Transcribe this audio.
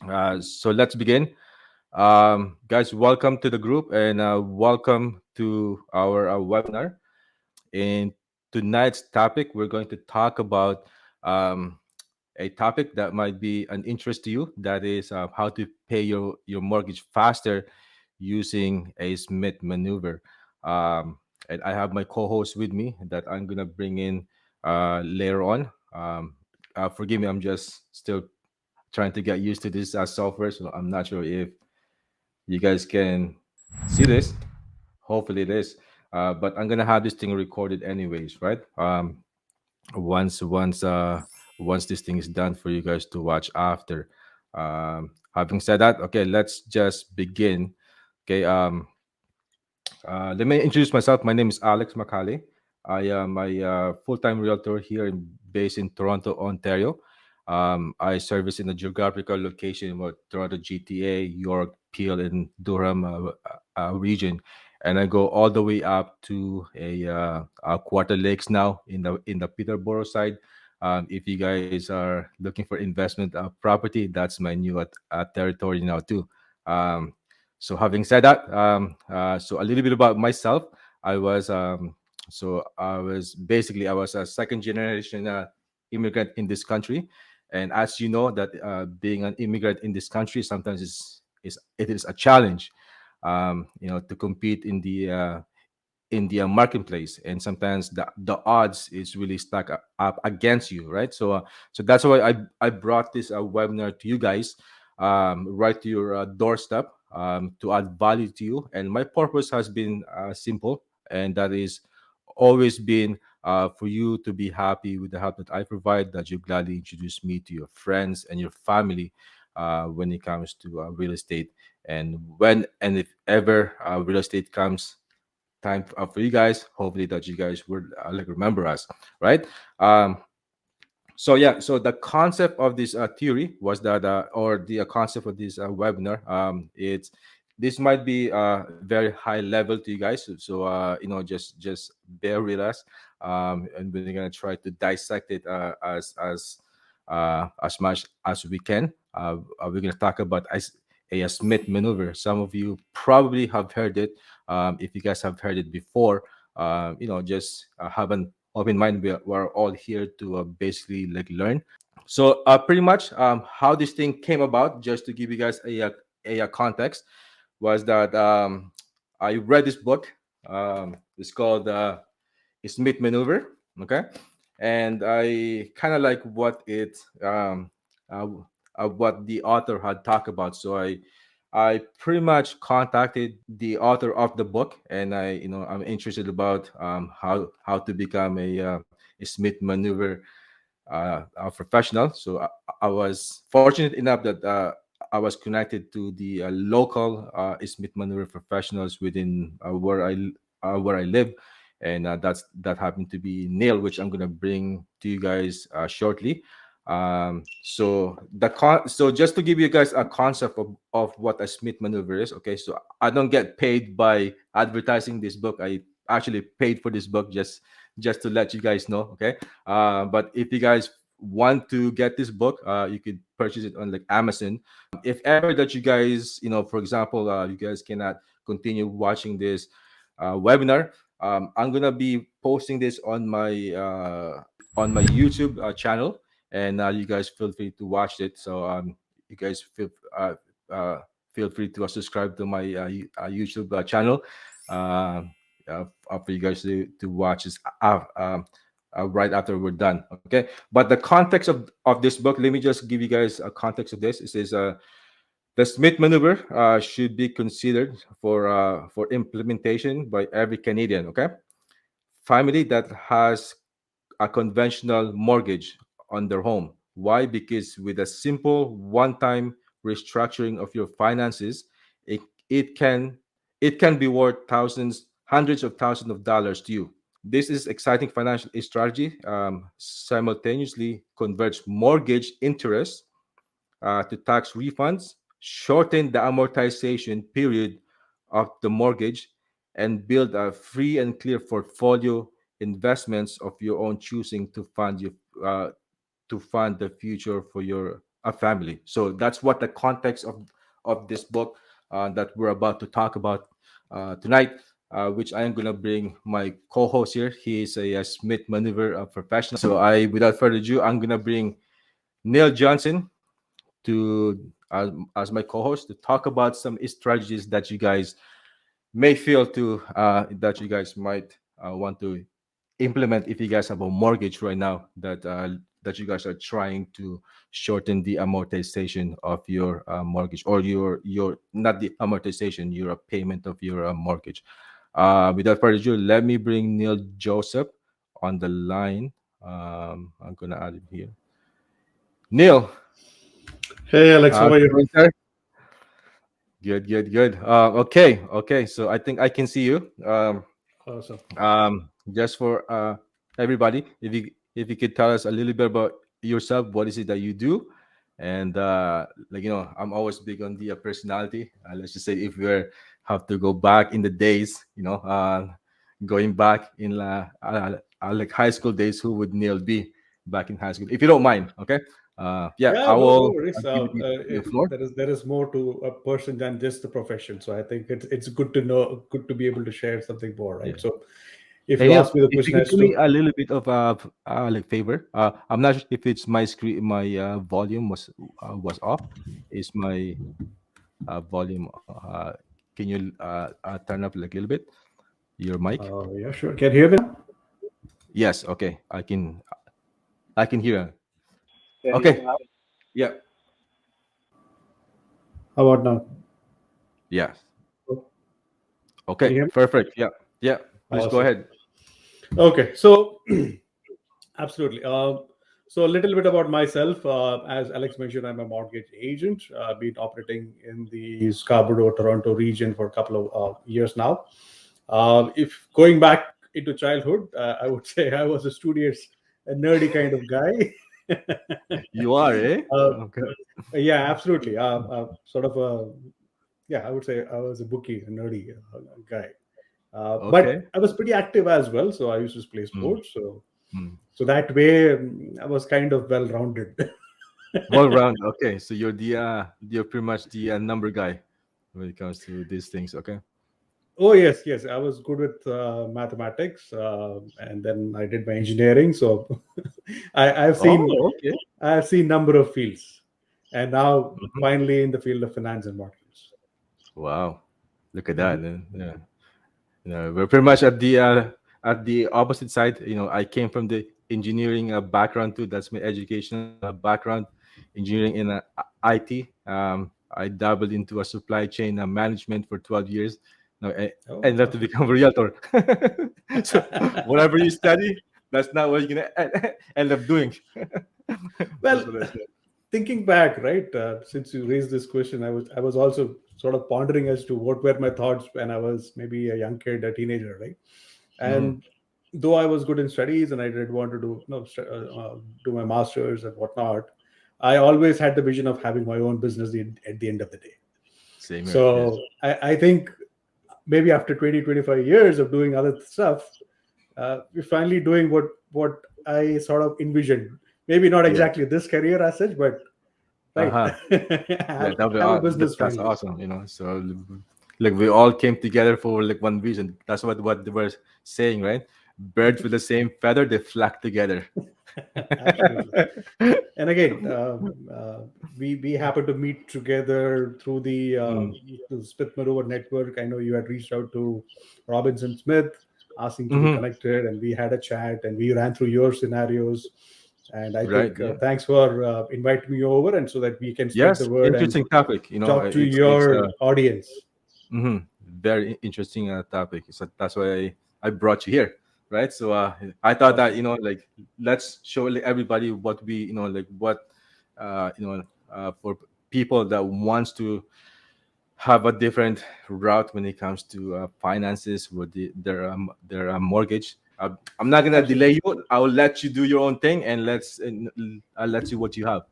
So let's begin. Guys, welcome to the group and welcome to our webinar. In tonight's topic, we're going to talk about um, a topic that might be an interest to you. That is how to pay your mortgage faster using a Smith maneuver. And I have my co-host with me that I'm gonna bring in later on. Forgive me, I'm just still trying to get used to this software, so I'm not sure if you guys can see this. Hopefully it is. But I'm gonna have this thing recorded anyways, right? Once this thing is done for you guys to watch after. Having said that, okay, let's just begin. Okay. Let me introduce myself. My name is Alex Macale. I am a full-time realtor here based in Toronto, Ontario. I service in a geographical location of Toronto GTA, York, Peel, and Durham region, and I go all the way up to a Quarter Lakes now in the Peterborough side. If you guys are looking for investment property, that's my new territory now too. Um, so having said that, so a little bit about myself. I was I was a second generation immigrant in this country, and as you know, that being an immigrant in this country sometimes is a challenge, to compete in the marketplace, and sometimes the odds is really stack up against you, right? So that's why I brought this webinar to you guys, right to your doorstep, to add value to you. And my purpose has been simple, and that is always been for you to be happy with the help that I provide, that you gladly introduce me to your friends and your family when it comes to real estate. And when and if ever real estate comes time for you guys, hopefully that you guys would like remember us, right? So the concept of this theory was that or the concept of this webinar, it's this might be very high level to you guys, so just bear with us, and we're gonna try to dissect it as much as we can. We're gonna talk about a Smith maneuver. Some of you probably have heard it. If you guys have heard it before, just have an open mind. We're all here to basically like learn. So pretty much how this thing came about, just to give you guys a context, was that I read this book. It's called Smith Maneuver. Okay, and I kind of like uh, what the author had talked about. So I pretty much contacted the author of the book, and I'm interested about how to become a Smith Maneuver a professional. So I was fortunate enough that I was connected to the local Smith Maneuver professionals within where I live, and that happened to be Neil, which I'm gonna bring to you guys shortly. So just to give you guys a concept of what a Smith maneuver is. Okay, so I don't get paid by advertising this book. I actually paid for this book just to let you guys know. Okay, but if you guys want to get this book, you could purchase it on like Amazon. If ever that you guys, for example, you guys cannot continue watching this webinar, I'm gonna be posting this on my YouTube channel, and you guys feel free to watch it. So you guys uh, feel free to subscribe to my YouTube channel. Uh, for you guys to watch this right after we're done. Okay, but the context of this book, let me just give you guys a context of this. It says the Smith maneuver should be considered for implementation by every Canadian. Okay, family that has a conventional mortgage on their home. Why? Because with a simple one-time restructuring of your finances, it, it can it can be worth thousands, hundreds of thousands of dollars to you. This is exciting financial strategy. Simultaneously converts mortgage interest to tax refunds, shorten the amortization period of the mortgage, and build a free and clear portfolio investments of your own choosing to fund the future for your a family. So that's what the context of this book that we're about to talk about tonight. Which I am gonna bring my co-host here. He is a Smith Maneuver professional. So without further ado, I'm gonna bring Neil Johnson to as my co-host to talk about some strategies that you guys may feel to that you guys might want to implement if you guys have a mortgage right now that you guys are trying to shorten the amortization of your mortgage, or your not the amortization, your payment of your mortgage. Without further ado, let me bring Neil Joseph on the line. I'm gonna add him here. Neil, Hey Alex, how how's are it you? going, sir? Good, good, good. Okay. So I think I can see you. Awesome. Just for everybody, if you could tell us a little bit about yourself, what is it that you do, and I'm always big on the personality. Let's just say if we have to go back in the days, going back in like high school days, who would Neil be back in high school? If you don't mind, okay? Yeah, Yeah, I no will. worries. I'll give you the floor. There is more to a person than just the profession. So I think it's good to know, good to be able to share something more, right? Yeah. So if Hey you Neil, ask me the if you question could as do me to, a little bit of like favor. I'm not sure if it's my screen, my volume was off. Is my volume? Can you turn up like a little bit your mic? yeah, sure. Can you hear me now? Yes. Okay. I can hear. Can you hear me Okay. now? Yeah. How about now? Yeah. Oh, can Okay. you hear me? Perfect. Yeah. Yeah. Please go Awesome. ahead. Okay, so absolutely. So a little bit about myself. As Alex mentioned, I'm a mortgage agent. I've been operating in the Scarborough, Toronto region for a couple of years now. If going back into childhood, I would say I was a studious, a nerdy kind of guy. You are, eh? uh, Okay. yeah, absolutely. Sort of a, yeah, I would say I was a bookie, a nerdy guy. But Okay. I was pretty active as well, so I used to play Mm, sports. mm. So that way, I was kind of well rounded. Well round. Okay. So you're pretty much the number guy when it comes to these things. Okay. Oh yes, yes, I was good with mathematics, and then I did my engineering. So I've seen Oh, okay. number of fields, and now Mhm. finally in the field of finance and mortgages. Wow, look at that. Mhm. Yeah, we're pretty much at the opposite side. I came from the engineering background too. That's my educational background, engineering in IT. I dabbled into a supply chain management for 12 years. No, I Oh, ended up to awesome. become a realtor. So whatever you study, that's not what you're gonna end up doing. That's Well, what I said. thinking back, right? Since you raised this question, I was also sort of pondering as to what were my thoughts when I was maybe a young kid, a teenager, right? Hmm. And though I was good in studies and I did want to do do my masters and whatnot, I always had the vision of having my own business at the end of the day. Same here. Yes. So I think maybe after 20-25 years of doing other stuff, we're finally doing what I sort of envisioned. Maybe not Yeah. exactly this career as such, but Uh right, huh. Yeah, have a business that's finally. awesome. So like we all came together for like one reason. That's what they were saying, right? Birds with the same feather, they flock together. Absolutely. And again, we happen to meet together through Mm, the Smith Manoeuvre network. I know you had reached out to Robinson Smith asking to be hmm. connected, and we had a chat and we ran through your scenarios. And I Right. think Yeah. thanks for inviting me over, and so that we can spread the Yes. word and Interesting topic. talk to It's your audience. mhm, very interesting topic. So that's why I brought you here, right? So I thought that Awesome. like let's show like, everybody what we like what for people that wants to have a different route when it comes to finances with their mortgage. I'm not gonna Absolutely. delay you. I'll let you do your own thing, and let's see what you have.